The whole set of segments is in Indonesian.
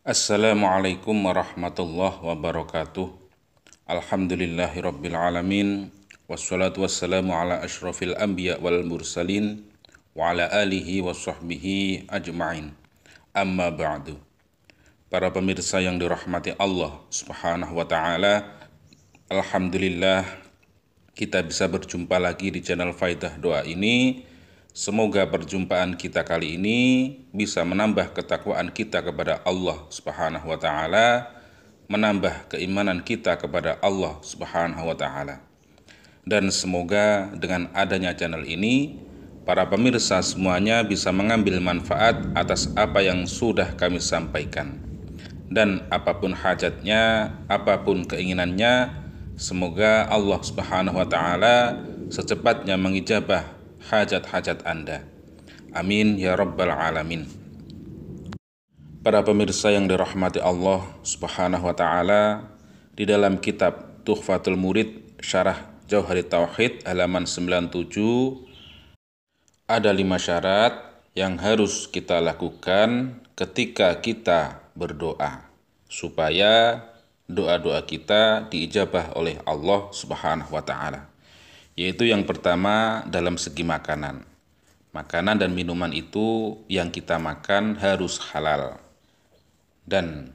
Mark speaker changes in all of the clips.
Speaker 1: Assalamualaikum warahmatullahi wabarakatuh. Alhamdulillahirabbil alamin. Wassalatu wassalamu ala asyrafil anbiya wal mursalin wa ala alihi washabbihi ajma'in. Amma ba'du. Para pemirsa yang dirahmati Allah Subhanahu wa taala, alhamdulillah kita bisa berjumpa lagi di channel Faidah Doa ini. Semoga perjumpaan kita kali ini bisa menambah ketakwaan kita kepada Allah Subhanahu wa taala, menambah keimanan kita kepada Allah Subhanahu wa taala. Dan semoga dengan adanya channel ini, para pemirsa semuanya bisa mengambil manfaat atas apa yang sudah kami sampaikan. Dan apapun hajatnya, apapun keinginannya, semoga Allah Subhanahu wa taala secepatnya mengijabah hajat-hajat Anda. Amin ya rabbal alamin. Para pemirsa yang dirahmati Allah Subhanahu wa taala, di dalam kitab Tuhfatul Murid Syarah Jauharit Tauhid halaman 97 ada 5 syarat yang harus kita lakukan ketika kita berdoa supaya doa-doa kita diijabah oleh Allah Subhanahu wa taala. Yaitu yang pertama dalam segi makanan. Makanan dan minuman itu yang kita makan harus halal. Dan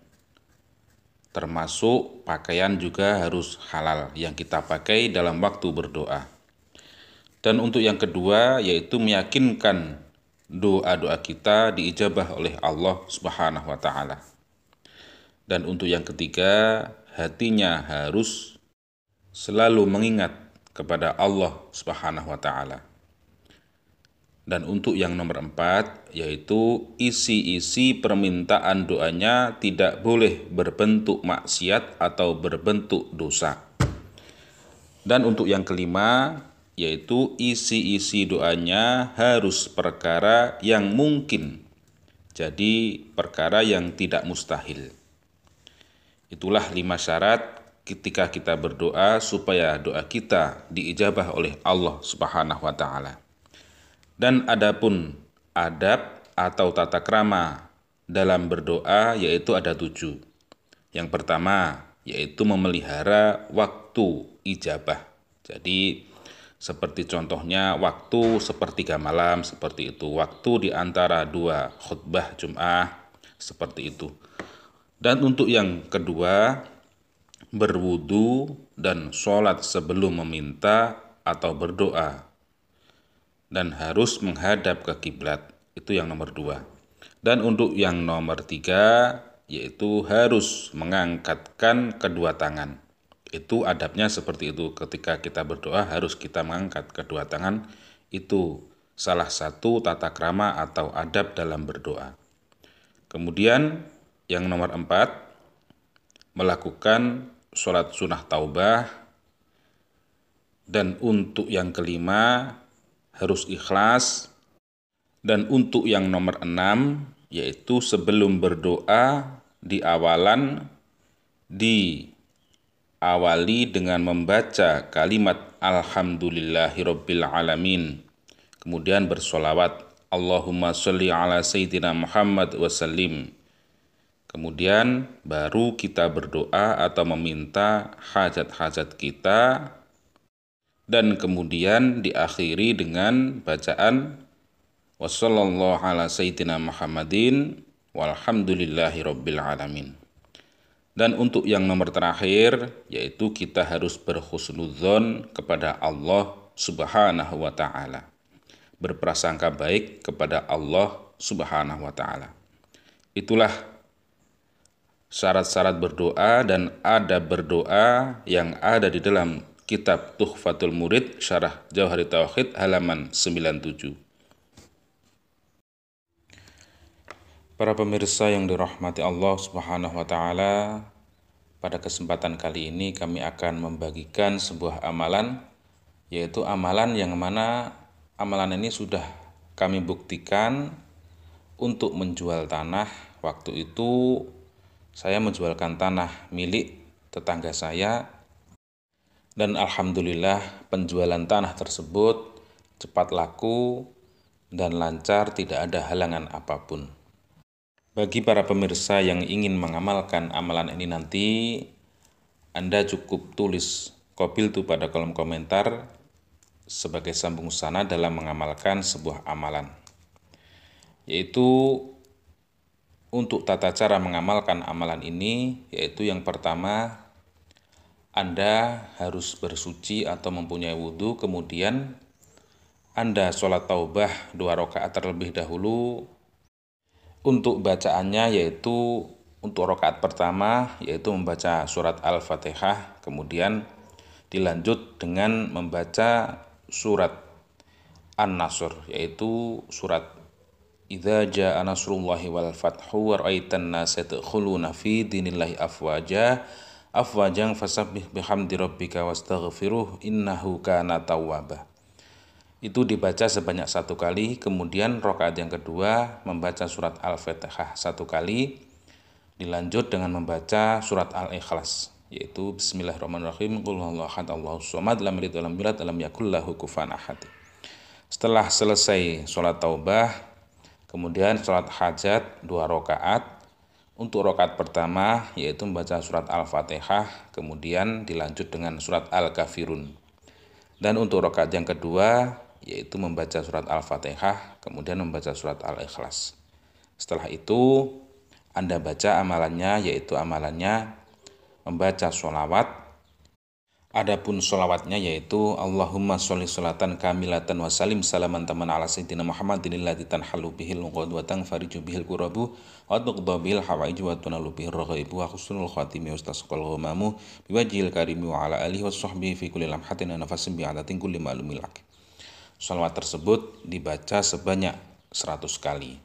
Speaker 1: termasuk pakaian juga harus halal yang kita pakai dalam waktu berdoa. Dan untuk yang kedua yaitu meyakinkan doa-doa kita diijabah oleh Allah Subhanahu wa taala. Dan untuk yang ketiga, hatinya harus selalu mengingat kepada Allah Subhanahu wa taala. Dan untuk yang nomor 4 yaitu isi-isi permintaan doanya tidak boleh berbentuk maksiat atau berbentuk dosa. Dan untuk yang kelima yaitu isi-isi doanya harus perkara yang mungkin. Jadi perkara yang tidak mustahil. Itulah 5 syarat ketika kita berdoa supaya doa kita diijabah oleh Allah Subhanahu wa taala. Dan adapun adab atau tata krama dalam berdoa yaitu ada 7. Yang pertama yaitu memelihara waktu ijabah. Jadi seperti contohnya waktu sepertiga malam seperti itu, waktu di antara 2 khutbah Jum'ah seperti itu. Dan untuk yang kedua, berwudu dan sholat sebelum meminta atau berdoa dan harus menghadap ke kiblat. Itu yang nomor 2. Dan untuk yang nomor 3 yaitu harus mengangkatkan kedua tangan. Itu adabnya seperti itu, ketika kita berdoa harus kita mengangkat kedua tangan. Itu salah satu tata krama atau adab dalam berdoa. Kemudian yang nomor 4, melakukan sholat sunnah taubah. Dan untuk yang kelima harus ikhlas. Dan untuk yang nomor 6 yaitu sebelum berdoa diawali dengan membaca kalimat alhamdulillahirabbil alamin, kemudian bersolawat Allahumma sholli ala sayyidina Muhammad wa sallim. Kemudian baru kita berdoa atau meminta hajat-hajat kita. Dan kemudian diakhiri dengan bacaan wassallallahu ala sayyidina Muhammadin walhamdulillahirabbil alamin. Dan untuk yang nomor terakhir yaitu kita harus berhusnudzon kepada Allah Subhanahu wa taala. Berprasangka baik kepada Allah Subhanahu wa taala. Itulah syarat-syarat berdoa dan adab berdoa yang ada di dalam kitab Tuhfatul Murid Syarah Jauharit Tauhid halaman 97. Para pemirsa yang dirahmati Allah Subhanahu wa taala, pada kesempatan kali ini kami akan membagikan sebuah amalan, yaitu amalan yang mana amalan ini sudah kami buktikan untuk menjual tanah. Waktu itu saya menjualkan tanah milik tetangga saya, dan alhamdulillah penjualan tanah tersebut cepat laku, dan lancar, tidak ada halangan apapun. Bagi para pemirsa yang ingin mengamalkan amalan ini nanti, Anda cukup tulis qabiltu pada kolom komentar sebagai sambung sana dalam mengamalkan sebuah amalan. Yaitu untuk tata cara mengamalkan amalan ini, yaitu yang pertama, Anda harus bersuci atau mempunyai wudhu, kemudian Anda sholat taubah 2 rakaat terlebih dahulu. Untuk bacaannya yaitu untuk rakaat pertama yaitu membaca surat Al-Fatihah, kemudian dilanjut dengan membaca surat An-Nasr, yaitu surat Idza jaa nasrullahi wal fathu wa ra'aitan nasa yadkhuluna fi dinillahi afwajan fasabbih bihamdi rabbika wastaghfiruh innahu kana tawwaba. Itu dibaca sebanyak 1 kali, kemudian rakaat yang kedua membaca surat Al-Fatihah 1 kali, dilanjut dengan membaca surat Al-Ikhlas, yaitu Bismillahirrahmanirrahim, qul huwallahu ahad Allahus samad lam yalid walam yulad walam yakul lahu kufuwan ahad. Setelah selesai sholat taubah, kemudian sholat hajat 2 rakaat. Untuk rakaat pertama yaitu membaca surat Al-Fatihah, kemudian dilanjut dengan surat Al-Kafirun. Dan untuk rakaat yang kedua yaitu membaca surat Al-Fatihah, kemudian membaca surat Al-Ikhlas. Setelah itu Anda baca amalannya, yaitu amalannya membaca sholawat. Adapun sholawatnya yaitu Allahumma sholli sholatan kamilatan wa salim salaman taman ala sayyidina Muhammadin allati tanhalu bihil uqad wa tanfariju bihil kurabu wa tuqda bihil hawaiju wa tunalu bihil raghaibu wa husnul khatimi wa istasqal ghamamu biwajhil karimi wa ala alihi wa sahbihi fi kulli lamhatin wa nafasin bi'adatin kulli ma'lumil lak. Sholawat tersebut dibaca sebanyak 100 kali.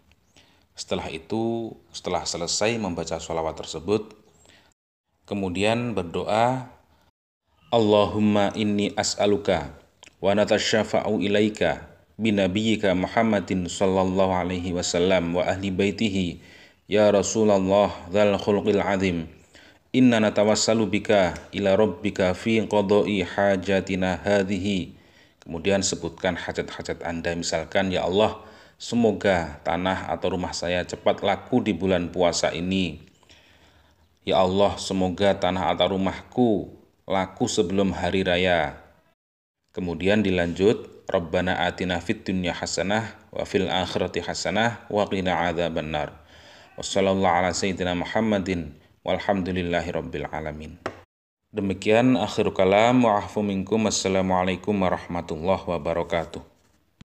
Speaker 1: Setelah itu, setelah selesai membaca sholawat tersebut, kemudian berdoa, Allahumma inni as'aluka wa natasyafa'u ilaika binabiyyika Muhammadin sallallahu alaihi wasallam wa ahli baitihi ya Rasulullah dzal khulqil azim inna natawassalu bika ila rabbika fi qada'i hajatina hadhihi. Kemudian sebutkan hajat-hajat Anda, misalkan, ya Allah, semoga tanah atau rumah saya cepat laku di bulan puasa ini. Ya Allah, semoga tanah atau rumahku laku sebelum hari raya. Kemudian dilanjut, Rabbana atina fid dunya hasanah wa fil akhirati hasanah wa qina adzabannar. Wassallallahu ala sayyidina Muhammadin walhamdulillahi rabbil alamin. Demikian akhir kalam wa afu minkum. Assalamualaikum warahmatullahi wabarakatuh.